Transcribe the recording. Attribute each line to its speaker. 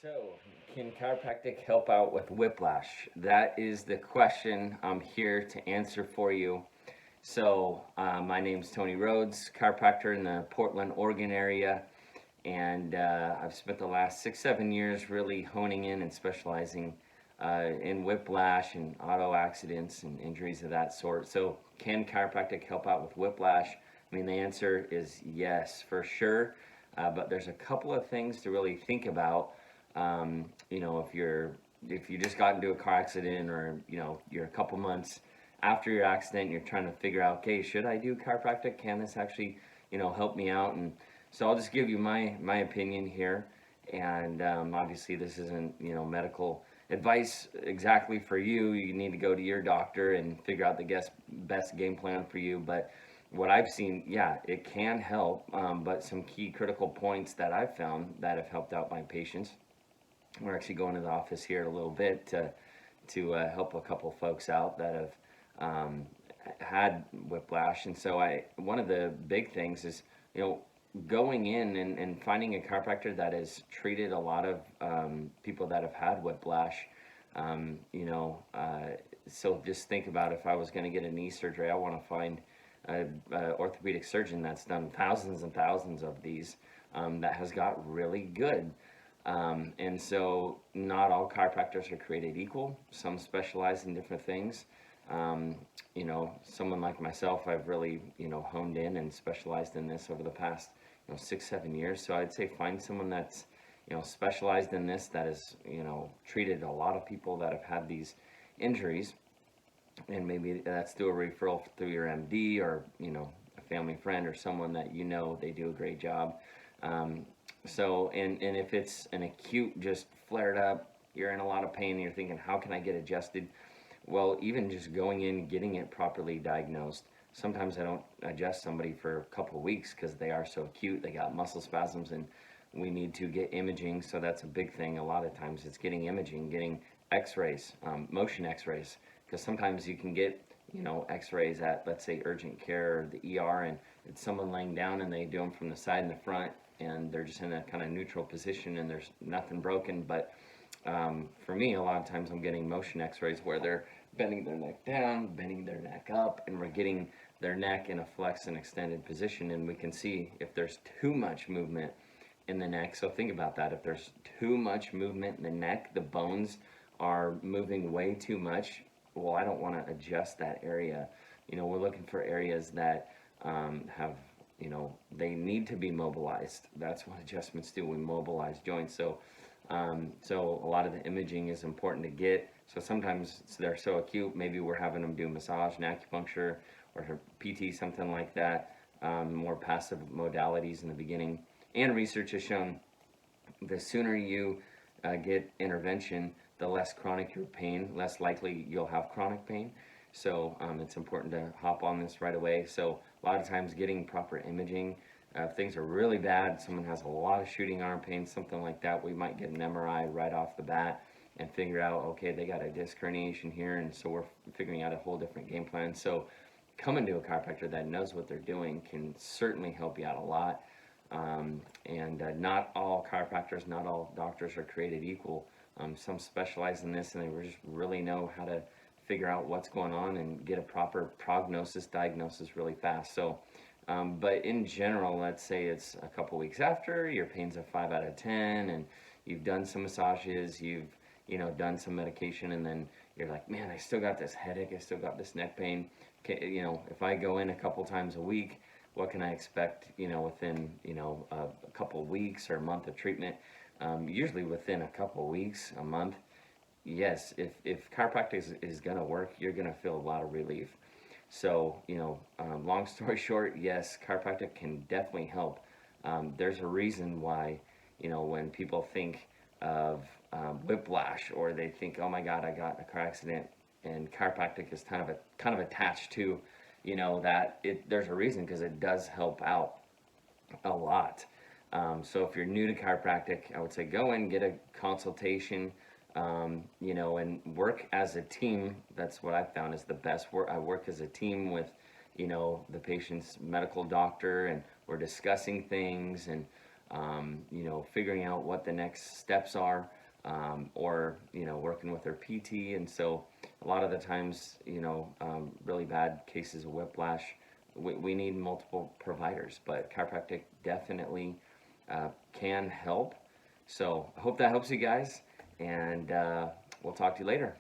Speaker 1: So, can chiropractic help out with whiplash? That is the question I'm here to answer for you. My name's Tony Rhodes, chiropractor in the Portland, Oregon area, and I've spent the last 6, 7 years really honing in and specializing in whiplash and auto accidents and injuries of that sort. So, can chiropractic help out with whiplash? I mean, the answer is yes, for sure. But there's a couple of things to really think about. If you just got into a car accident, or you're a couple months after your accident, you're trying to figure out, okay, should I do chiropractic? Can this actually help me out? And so I'll just give you my opinion here. And obviously this isn't medical advice exactly for you. You need to go to your doctor and figure out the best game plan for you. But what I've seen, yeah, it can help. But some key critical points that I've found that have helped out my patients. We're actually going to the office here in a little bit to help a couple folks out that have had whiplash. And so one of the big things is going in and finding a chiropractor that has treated a lot of people that have had whiplash. So just think about, if I was going to get a knee surgery, I want to find an orthopedic surgeon that's done thousands and thousands of these, that has got really good. And so not all chiropractors are created equal. Some specialize in different things. Someone like myself, I've really, honed in and specialized in this over the past, 6, 7 years. So I'd say find someone that's, specialized in this, that has, treated a lot of people that have had these injuries. And maybe that's through a referral through your MD, or, a family friend, or someone that they do a great job. And if it's an acute, just flared up, you're in a lot of pain, and you're thinking, how can I get adjusted? Well, even just going in, getting it properly diagnosed. Sometimes I don't adjust somebody for a couple of weeks because they are so acute. They got muscle spasms, and we need to get imaging. So that's a big thing. A lot of times it's getting imaging, getting x-rays, motion x-rays, because sometimes you can get x-rays at, let's say, urgent care or the ER, and it's someone laying down, and they do them from the side and the front, and they're just in a kind of neutral position, and there's nothing broken. But for me, a lot of times I'm getting motion x-rays where they're bending their neck down, bending their neck up, and we're getting their neck in a flex and extended position, and we can see if there's too much movement in the neck. So think about that. If there's too much movement in the neck, the bones are moving way too much, well, I don't want to adjust that area. We're looking for areas that have, they need to be mobilized. That's what adjustments do. We mobilize joints. So a lot of the imaging is important to get. So sometimes they're so acute, maybe we're having them do massage and acupuncture or PT, something like that, more passive modalities in the beginning. And research has shown the sooner you get intervention, the less chronic your pain, less likely you'll have chronic pain. So it's important to hop on this right away. So a lot of times getting proper imaging, if things are really bad, someone has a lot of shooting arm pain, something like that, we might get an MRI right off the bat and figure out, okay, they got a disc herniation here, and so we're figuring out a whole different game plan. So coming to a chiropractor that knows what they're doing can certainly help you out a lot. Not all chiropractors, not all doctors are created equal. Some specialize in this, and they just really know how to figure out what's going on and get a proper diagnosis really fast. So, but in general, let's say it's a couple weeks after, your pain's a 5 out of 10, and you've done some massages, you've done some medication, and then you're like, man, I still got this headache, I still got this neck pain. Okay, if I go in a couple times a week, what can I expect, within, a couple of weeks or a month of treatment? Usually within a couple of weeks, a month. Yes, if chiropractic is going to work, you're going to feel a lot of relief. So, long story short, yes, chiropractic can definitely help. There's a reason why, when people think of whiplash, or they think, oh my God, I got in a car accident, and chiropractic is kind of attached to, there's a reason, because it does help out a lot. So if you're new to chiropractic, I would say go in, get a consultation, and work as a team. That's what I found is the best work. I work as a team with, the patient's medical doctor, and we're discussing things, and you know, figuring out what the next steps are, or, you know, working with their PT. And so a lot of the times, you know, really bad cases of whiplash, we need multiple providers, but chiropractic definitely can help. So I hope that helps you guys, and we'll talk to you later.